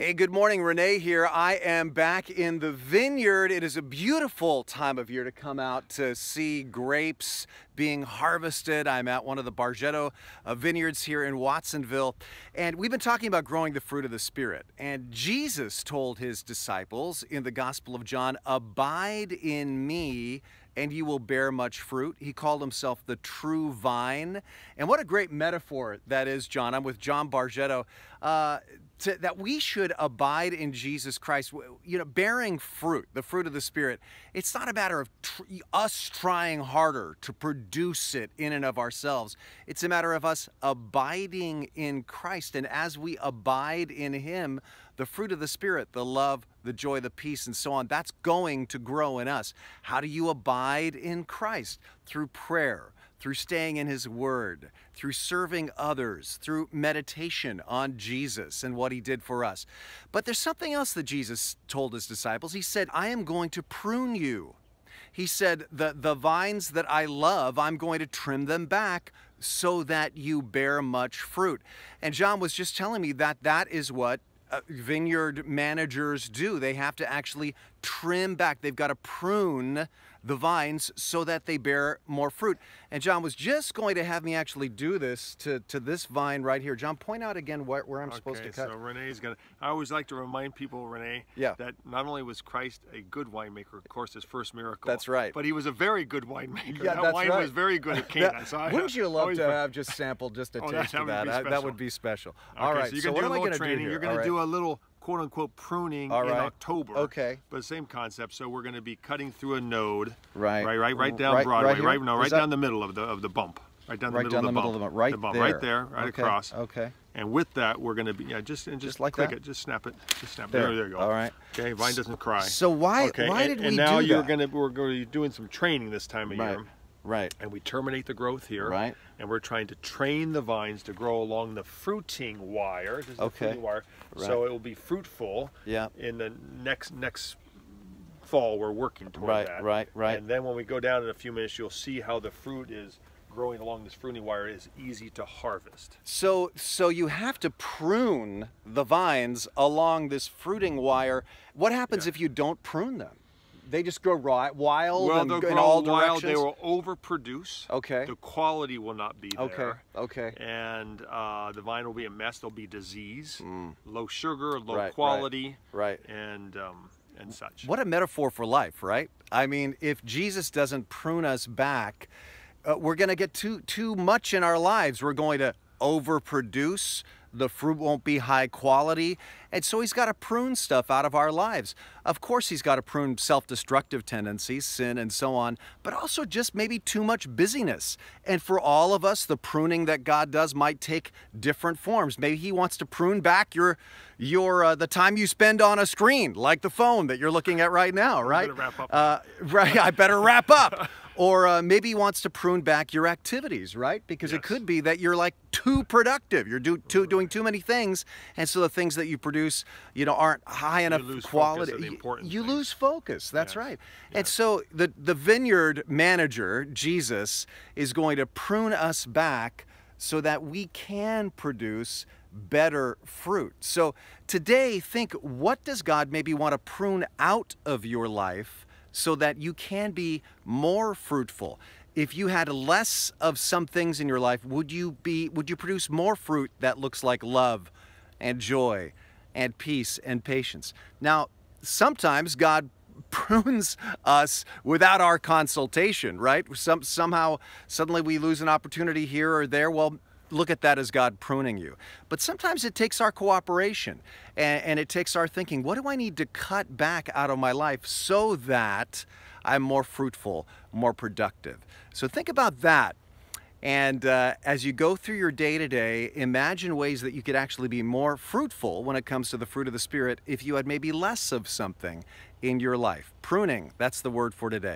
Hey, good morning, Rene here. I am back in the vineyard. It is a beautiful time of year to come out to see grapes being harvested. I'm at one of the Bargetto vineyards here in Watsonville, and we've been talking about growing the fruit of the Spirit. And Jesus told his disciples in the Gospel of John, "Abide in me, and you will bear much fruit." He called himself the true vine. And what a great metaphor that is, John. I'm with John Bargetto. That we should abide in Jesus Christ, bearing fruit, the fruit of the Spirit. It's not a matter of us trying harder to produce it in and of ourselves. It's a matter of us abiding in Christ. And as we abide in him, the fruit of the Spirit, the love, the joy, the peace, and so on, that's going to grow in us. How do you abide in Christ? Through prayer, through staying in his word, through serving others, through meditation on Jesus and what he did for us. But there's something else that Jesus told his disciples. He said, "I am going to prune you." He said, the vines that I love, I'm going to trim them back so that you bear much fruit. And John was just telling me that that is what vineyard managers do. They have to actually trim back. They've got to prune the vines so that they bear more fruit. And John was just going to have me actually do this to this vine right here. John, point out again where I'm supposed to cut. So Rene's gonna, I always like to remind people, Rene, that not only was Christ a good winemaker, of course, his first miracle. That's right. But he was a very good winemaker. Yeah, that wine was very good at Cana. Wouldn't you love to have just sampled just a taste of that? That would be special. All right, so what am I going to do here? You're going to do a little quote-unquote pruning in October. Okay. But same concept. So we're going to be cutting through a node. Right Down Broadway. Right down the middle of the bump. Right down the middle of the bump. Right there. Right across. Okay. And with that, we're going to be just like click it. Just snap it. Just snap it. There you go. All right. Okay. Vine doesn't cry. So why did we do that? And now we're going to be doing some training this time of year. Right. And we terminate the growth here. Right. And we're trying to train the vines to grow along the fruiting wire. This is the fruiting wire. Right. So it will be fruitful. In the next fall. We're working toward that. Right. And then when we go down in a few minutes, you'll see how the fruit is growing along this fruiting wire is easy to harvest. So you have to prune the vines along this fruiting wire. What happens if you don't prune them? They just grow wild in all directions? They will overproduce. Okay. The quality will not be there. Okay. And the vine will be a mess. There'll be disease, low sugar, low quality, and such. What a metaphor for life, right? I mean, if Jesus doesn't prune us back, we're going to get too much in our lives. We're going to overproduce. The fruit won't be high quality. And so he's got to prune stuff out of our lives. Of course, he's got to prune self-destructive tendencies, sin, and so on, but also just maybe too much busyness. And for all of us, the pruning that God does might take different forms. Maybe he wants to prune back the time you spend on a screen, like the phone that you're looking at right now, right? I better wrap up. I better wrap up. Or maybe he wants to prune back your activities, right? Because it could be that you're like too productive. You're doing too many things, and so the things that you produce, aren't high enough quality. You lose focus. That's right. And so the vineyard manager, Jesus, is going to prune us back so that we can produce better fruit. So today, think, what does God maybe want to prune out of your life so that you can be more fruitful? If you had less of some things in your life, would you produce more fruit that looks like love and joy and peace and patience? Now, sometimes God prunes us without our consultation, right? Somehow, suddenly we lose an opportunity here or there. Well, look at that as God pruning you. But sometimes it takes our cooperation and it takes our thinking, what do I need to cut back out of my life so that I'm more fruitful, more productive? So think about that. And as you go through your day-to-day, imagine ways that you could actually be more fruitful when it comes to the fruit of the Spirit if you had maybe less of something in your life. Pruning, that's the word for today.